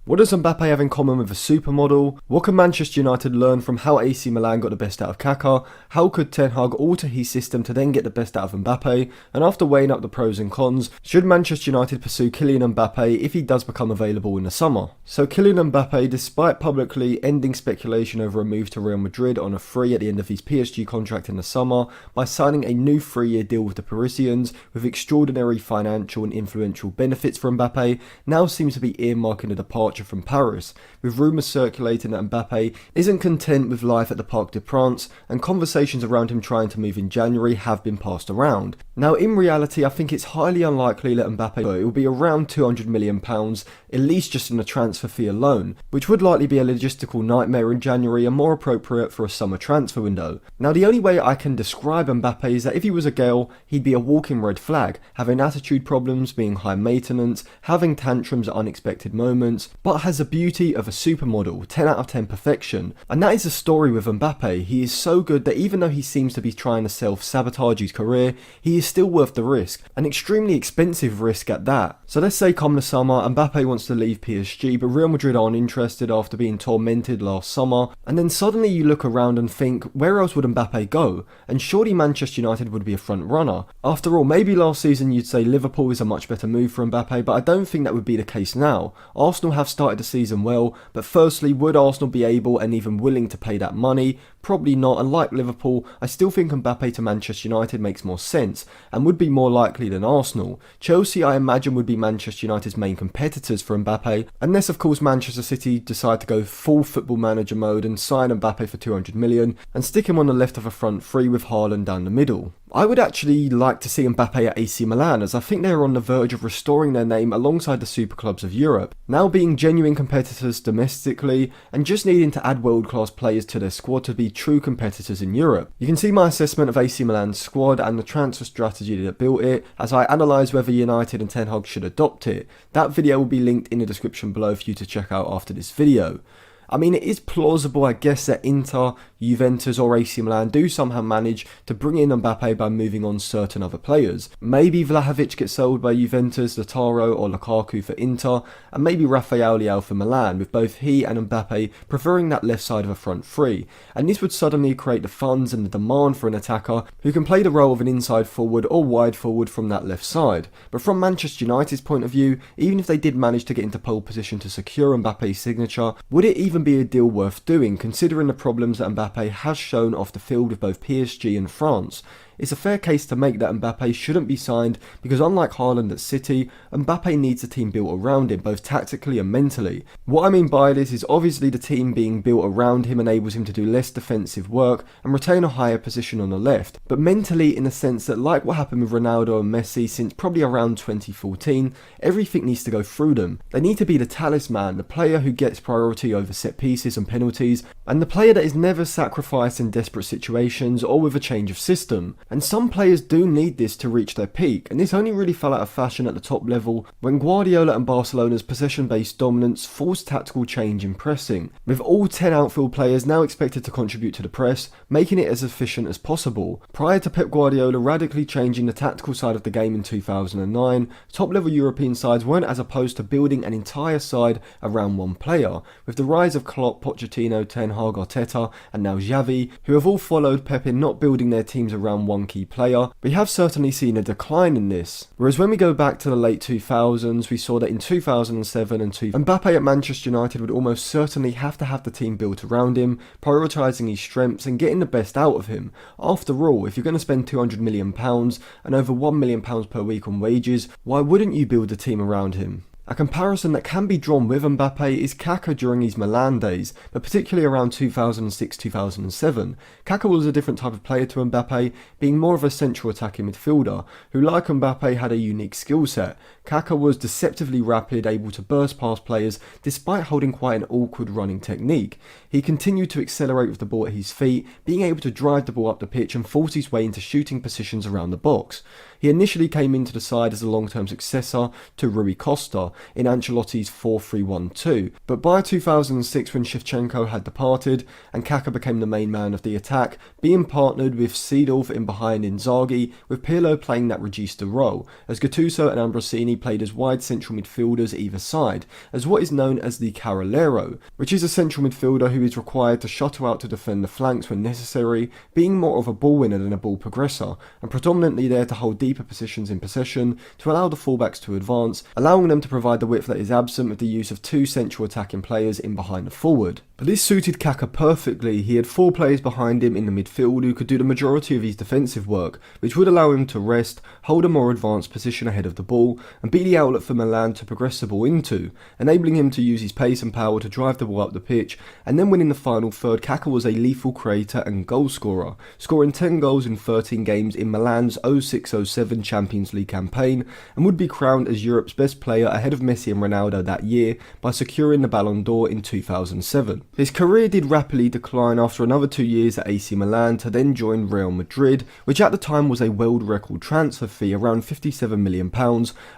What does Mbappe have in common with a supermodel? What can Manchester United learn from how AC Milan got the best out of Kaka? How could Ten Hag alter his system to then get the best out of Mbappe? And after weighing up the pros and cons, should Manchester United pursue Kylian Mbappe if he does become available in the summer? So Kylian Mbappe, despite publicly ending speculation over a move to Real Madrid on a free at the end of his PSG contract in the summer, by signing a new 3-year deal with the Parisians with extraordinary financial and influential benefits for Mbappe, now seems to be earmarking a departure from Paris, with rumours circulating that Mbappe isn't content with life at the Parc des Princes, and conversations around him trying to move in January have been passed around. Now in reality, I think it's highly unlikely that Mbappe will be around £200 million, at least just in the transfer fee alone, which would likely be a logistical nightmare in January and more appropriate for a summer transfer window. Now the only way I can describe Mbappe is that if he was a girl, he'd be a walking red flag, having attitude problems, being high maintenance, having tantrums at unexpected moments, but has the beauty of a supermodel, 10 out of 10 perfection. And that is the story with Mbappe. He is so good that even though he seems to be trying to self-sabotage his career, he is still worth the risk, an extremely expensive risk at that. So let's say come the summer, Mbappe wants to leave PSG, but Real Madrid aren't interested after being tormented last summer, and then suddenly you look around and think, where else would Mbappe go? And surely Manchester United would be a front runner. After all, maybe last season you'd say Liverpool is a much better move for Mbappe, but I don't think that would be the case now. Arsenal have started the season well, but firstly, would Arsenal be able and even willing to pay that money? Probably not, and like Liverpool, I still think Mbappe to Manchester United makes more sense, and would be more likely than Arsenal. Chelsea, I imagine, would be Manchester United's main competitors for Mbappe, unless of course Manchester City decide to go full football manager mode and sign Mbappe for 200 million, and stick him on the left of a front three with Haaland down the middle. I would actually like to see Mbappe at AC Milan, as I think they are on the verge of restoring their name alongside the super clubs of Europe, now being genuine competitors domestically, and just needing to add world-class players to their squad to be true competitors in Europe. You can see my assessment of AC Milan's squad and the transfer strategy that built it, as I analyse whether United and Ten Hag should adopt it. That video will be linked in the description below for you to check out after this video. I mean, it is plausible, I guess, that Inter, Juventus or AC Milan do somehow manage to bring in Mbappe by moving on certain other players. Maybe Vlahovic gets sold by Juventus, Lautaro or Lukaku for Inter, and maybe Rafael Leao for Milan, with both he and Mbappe preferring that left side of a front three. And this would suddenly create the funds and the demand for an attacker who can play the role of an inside forward or wide forward from that left side. But from Manchester United's point of view, even if they did manage to get into pole position to secure Mbappe's signature, would it even be a deal worth doing, considering the problems that Mbappe has shown off the field with both PSG and France? It's a fair case to make that Mbappe shouldn't be signed because unlike Haaland at City, Mbappe needs a team built around him both tactically and mentally. What I mean by this is obviously the team being built around him enables him to do less defensive work and retain a higher position on the left, but mentally in the sense that like what happened with Ronaldo and Messi since probably around 2014, everything needs to go through them. They need to be the talisman, the player who gets priority over set pieces and penalties, and the player that is never sacrificed in desperate situations or with a change of system. And some players do need this to reach their peak, and this only really fell out of fashion at the top level when Guardiola and Barcelona's possession-based dominance forced tactical change in pressing, with all 10 outfield players now expected to contribute to the press, making it as efficient as possible. Prior to Pep Guardiola radically changing the tactical side of the game in 2009, top-level European sides weren't as opposed to building an entire side around one player, with the rise of Klopp, Pochettino, Ten Hag, Arteta, and now Xavi, who have all followed Pep in not building their teams around one key player. We have certainly seen a decline in this. Whereas when we go back to the late 2000s, we saw that in 2007 and 2000, Mbappe at Manchester United would almost certainly have to have the team built around him, prioritising his strengths and getting the best out of him. After all, if you're going to spend £200 million and over £1 million per week on wages, why wouldn't you build a team around him? A comparison that can be drawn with Mbappe is Kaka during his Milan days, but particularly around 2006-2007. Kaka was a different type of player to Mbappe, being more of a central attacking midfielder, who like Mbappe had a unique skill set. Kaka was deceptively rapid, able to burst past players despite holding quite an awkward running technique. He continued to accelerate with the ball at his feet, being able to drive the ball up the pitch and force his way into shooting positions around the box. He initially came into the side as a long-term successor to Rui Costa in Ancelotti's 4-3-1-2, but by 2006 when Shevchenko had departed and Kaka became the main man of the attack, being partnered with Seedorf in behind Inzaghi, with Pirlo playing that regista role, as Gattuso and Ambrosini played as wide central midfielders either side, as what is known as the Carrilero, which is a central midfielder who is required to shuttle out to defend the flanks when necessary, being more of a ball winner than a ball progressor, and predominantly there to hold deeper positions in possession to allow the fullbacks to advance, allowing them to provide the width that is absent with the use of two central attacking players in behind the forward. But this suited Kaka perfectly. He had 4 players behind him in the midfield who could do the majority of his defensive work, which would allow him to rest, hold a more advanced position ahead of the ball, and be the outlet for Milan to progress the ball into, enabling him to use his pace and power to drive the ball up the pitch, and then when in the final third, Kaka was a lethal creator and goal scorer, scoring 10 goals in 13 games in Milan's 06-07 Champions League campaign, and would be crowned as Europe's best player ahead of Messi and Ronaldo that year by securing the Ballon d'Or in 2007. His career did rapidly decline after another 2 years at AC Milan to then join Real Madrid, which at the time was a world record transfer fee around £57 million,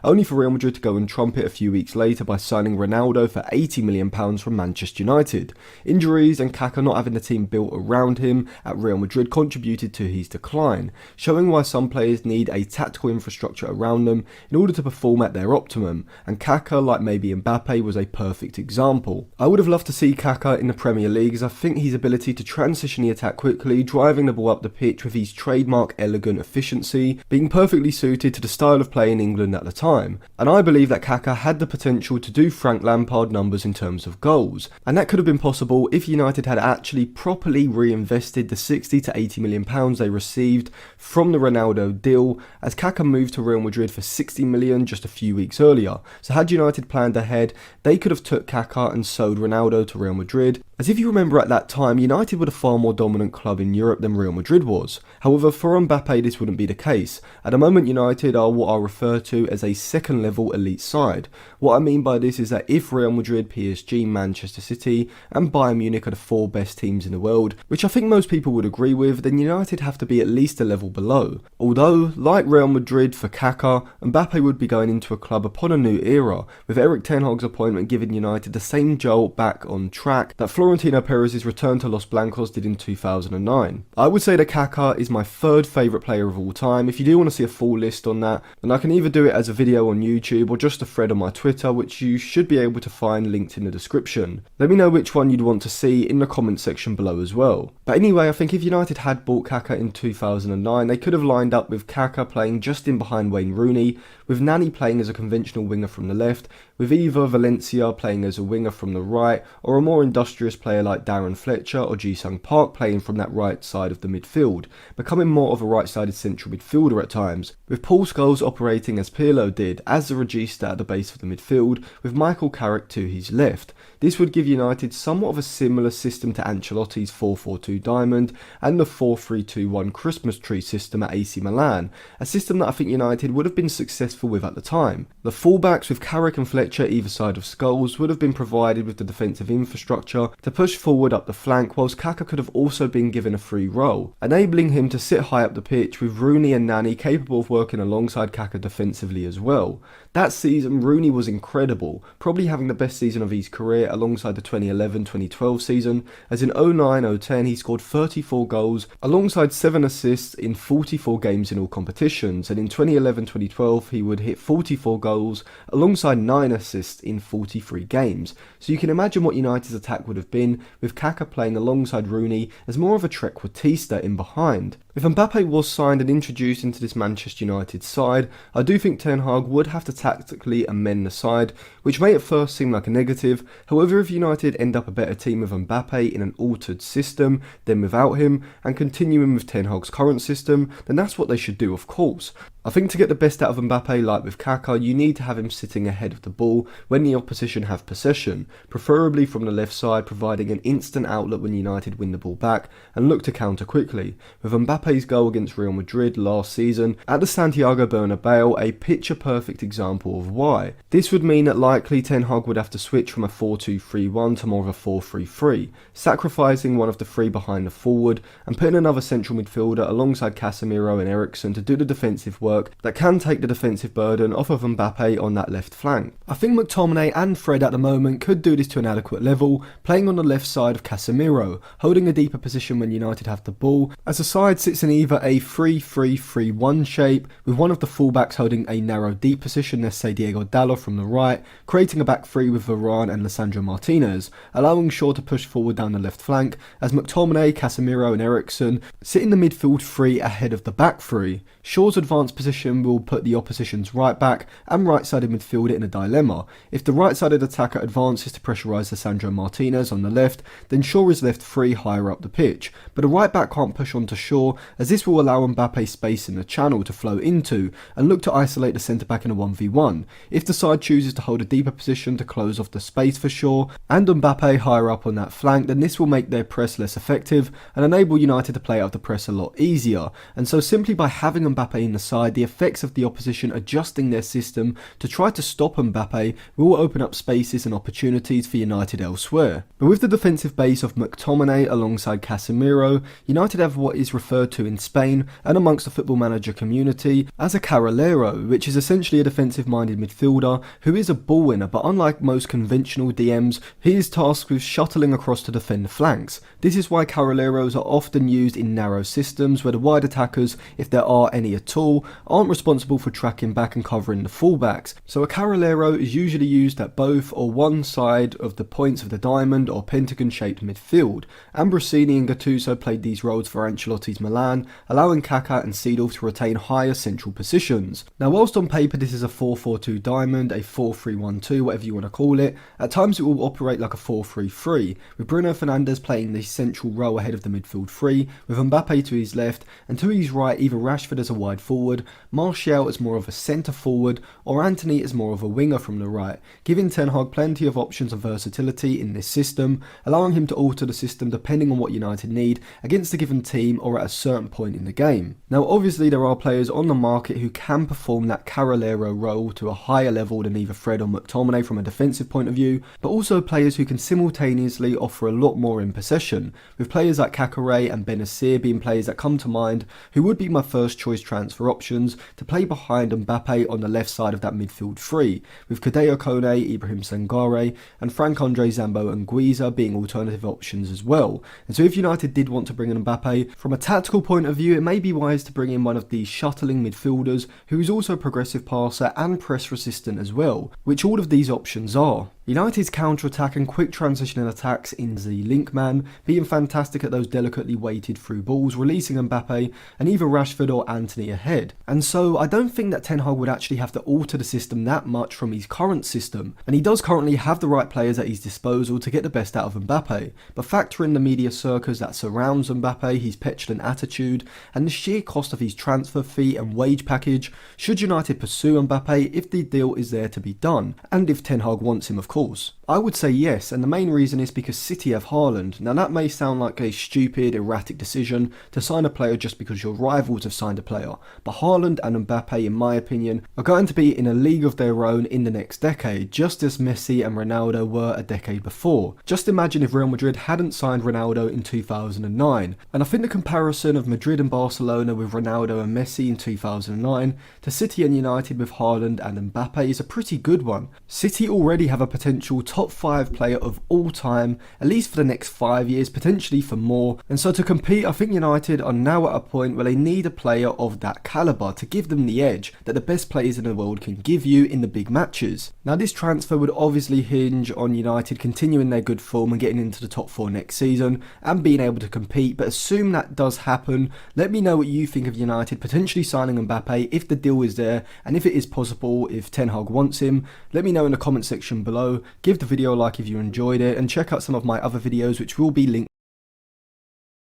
only for Real Madrid to go and trumpet a few weeks later by signing Ronaldo for £80 million from Manchester United. Injuries and Kaka not having the team built around him at Real Madrid contributed to his decline, showing why some players need a tactical infrastructure around them in order to perform at their optimum, and Kaka, like maybe Mbappe, was a perfect example. I would have loved to see Kaka in the Premier League, as I think his ability to transition the attack quickly, driving the ball up the pitch with his trademark elegant efficiency, being perfectly suited to the style of play in England at the time. And I believe that Kaka had the potential to do Frank Lampard numbers in terms of goals, and that could have been possible if United had actually properly reinvested the £60 to £80 million they received from the Ronaldo deal, as Kaka moved to Real Madrid for £60 million just a few weeks earlier. So had United planned ahead, they could have took Kaka and sold Ronaldo to Real Madrid, as if you remember at that time, United were a far more dominant club in Europe than Real Madrid was. However, for Mbappe this wouldn't be the case. At the moment, United are what I refer to as a second level elite side. What I mean by this is that if Real Madrid, PSG, Manchester City and Bayern Munich are the 4 best teams in the world, which I think most people would agree with, then United have to be at least a level below. Although, like Real Madrid for Kaka, Mbappe would be going into a club upon a new era, with Erik ten Hag's appointment giving United the same jolt back on track that Florentino Perez's return to Los Blancos did in 2009. I would say that Kaka is my 3rd favourite player of all time. If you do want to see a full list on that, then I can either do it as a video on YouTube or just a thread on my Twitter, which you should be able to find linked in the description. Let me know which one you'd want to see in the comment section below as well. But anyway, I think if United had bought Kaka in 2009, they could have lined up with Kaka playing just in behind Wayne Rooney, with Nani playing as a conventional winger from the left, with either Valencia playing as a winger from the right, or a more industrious player like Darren Fletcher or Ji-Sung Park playing from that right side of the midfield, becoming more of a right-sided central midfielder at times, with Paul Scholes operating as Pirlo did, as the regista at the base of the midfield, with Michael Carrick to his left. This would give United somewhat of a similar system to Ancelotti's 4-4-2 Diamond and the 4-3-2-1 Christmas tree system at AC Milan, a system that I think United would have been successful with at the time. The fullbacks with Carrick and Fletcher either side of Scholes would have been provided with the defensive infrastructure to push forward up the flank, whilst Kaka could have also been given a free role, enabling him to sit high up the pitch with Rooney and Nani capable of working alongside Kaka defensively as well. That season, Rooney was incredible, probably having the best season of his career alongside the 2011-2012 season, as in 09-010 he scored 34 goals alongside 7 assists in 44 games in all competitions, and in 2011-2012 he would hit 44 goals alongside 9 assists in 43 games. So you can imagine what United's attack would have been, with Kaka playing alongside Rooney as more of a trequartista in behind. If Mbappe was signed and introduced into this Manchester United side, I do think Ten Hag would have to tactically amend the side, which may at first seem like a negative. However, if United end up a better team with Mbappe in an altered system than without him, and continuing with Ten Hag's current system, then that's what they should do, of course. I think to get the best out of Mbappe, like with Kaka, you need to have him sitting ahead of the ball when the opposition have possession, preferably from the left side, providing an instant outlet when United win the ball back and look to counter quickly, with Mbappe's goal against Real Madrid last season at the Santiago Bernabeu a picture-perfect example of why. This would mean that, like likely Ten Hag would have to switch from a 4-2-3-1 to more of a 4-3-3, sacrificing one of the three behind the forward and putting another central midfielder alongside Casemiro and Eriksen to do the defensive work that can take the defensive burden off of Mbappe on that left flank. I think McTominay and Fred at the moment could do this to an adequate level, playing on the left side of Casemiro, holding a deeper position when United have the ball, as the side sits in either a 3-3-3-1 shape, with one of the fullbacks holding a narrow deep position, let's say Diego Dalot from the right, creating a back three with Varane and Lisandro Martinez, allowing Shaw to push forward down the left flank, as McTominay, Casemiro and Eriksen sit in the midfield three ahead of the back three. Shaw's advanced position will put the opposition's right back and right-sided midfielder in a dilemma. If the right-sided attacker advances to pressurise Lisandro Martinez on the left, then Shaw is left free higher up the pitch, but a right back can't push onto Shaw, as this will allow Mbappe space in the channel to flow into and look to isolate the centre-back in a 1v1. If the side chooses to hold a deeper position to close off the space for Shaw and Mbappe higher up on that flank, then this will make their press less effective and enable United to play out the press a lot easier. And so simply by having Mbappe in the side, the effects of the opposition adjusting their system to try to stop Mbappe will open up spaces and opportunities for United elsewhere. But with the defensive base of McTominay alongside Casemiro, United have what is referred to in Spain and amongst the football manager community as a carrilero, which is essentially a defensive-minded midfielder who is a ball winner, but unlike most conventional DMs, he is tasked with shuttling across to defend the flanks. This is why carrileros are often used in narrow systems where the wide attackers, if there are any at all, aren't responsible for tracking back and covering the fullbacks. So a carrilero is usually used at both or one side of the points of the diamond or pentagon-shaped midfield. Ambrosini and Gattuso played these roles for Ancelotti's Milan, allowing Kaka and Seedorf to retain higher central positions. Now, whilst on paper this is a 4-4-2 diamond, a 4-3-1-2, whatever you want to call it, at times it will operate like a 4-3-3, with Bruno Fernandes playing the central role ahead of the midfield three, with Mbappe to his left, and to his right either Rashford as a wide forward, Martial as more of a centre forward, or Antony as more of a winger from the right, giving Ten Hag plenty of options and versatility in this system, allowing him to alter the system depending on what United need against a given team or at a certain point in the game. Now obviously there are players on the market who can perform that carrilero role to a higher level than either Fred or McTominay from a defensive point of view, but also players who can simultaneously offer a lot more in possession, with players like Kakare and Benazir being players that come to mind who would be my first choice transfer options to play behind Mbappe on the left side of that midfield three, with Kadeo Kone, Ibrahim Sangare and Frank-Andre Zambo and Guiza being alternative options as well. And so if United did want to bring in Mbappe, from a tactical point of view it may be wise to bring in one of these shuttling midfielders who is also a progressive passer and press resistant as well, which all of these options are. United's counter-attack and quick transitioning attacks in the Linkman being fantastic at those delicately weighted through balls, releasing Mbappe and either Rashford or Antony ahead. And so I don't think that Ten Hag would actually have to alter the system that much from his current system, and he does currently have the right players at his disposal to get the best out of Mbappe, but factor in the media circus that surrounds Mbappe, his petulant attitude, and the sheer cost of his transfer fee and wage package should United pursue Mbappe if the deal is there to be done, and if Ten Hag wants him of course. I would say yes, and the main reason is because City have Haaland. Now that may sound like a stupid, erratic decision to sign a player just because your rivals have signed a player, but Haaland and Mbappe, in my opinion, are going to be in a league of their own in the next decade, just as Messi and Ronaldo were a decade before. Just imagine if Real Madrid hadn't signed Ronaldo in 2009, and I think the comparison of Madrid and Barcelona with Ronaldo and Messi in 2009 to City and United with Haaland and Mbappe is a pretty good one. City already have a potential top 5 player of all time, at least for the next 5 years, potentially for more, and so to compete I think United are now at a point where they need a player of that calibre to give them the edge that the best players in the world can give you in the big matches. Now this transfer would obviously hinge on United continuing their good form and getting into the top 4 next season and being able to compete, but assume that does happen. Let me know what you think of United potentially signing Mbappe if the deal is there, and if it is possible, if Ten Hag wants him. Let me know in the comment section below. Give the video a like if you enjoyed it, and check out some of my other videos which will be linked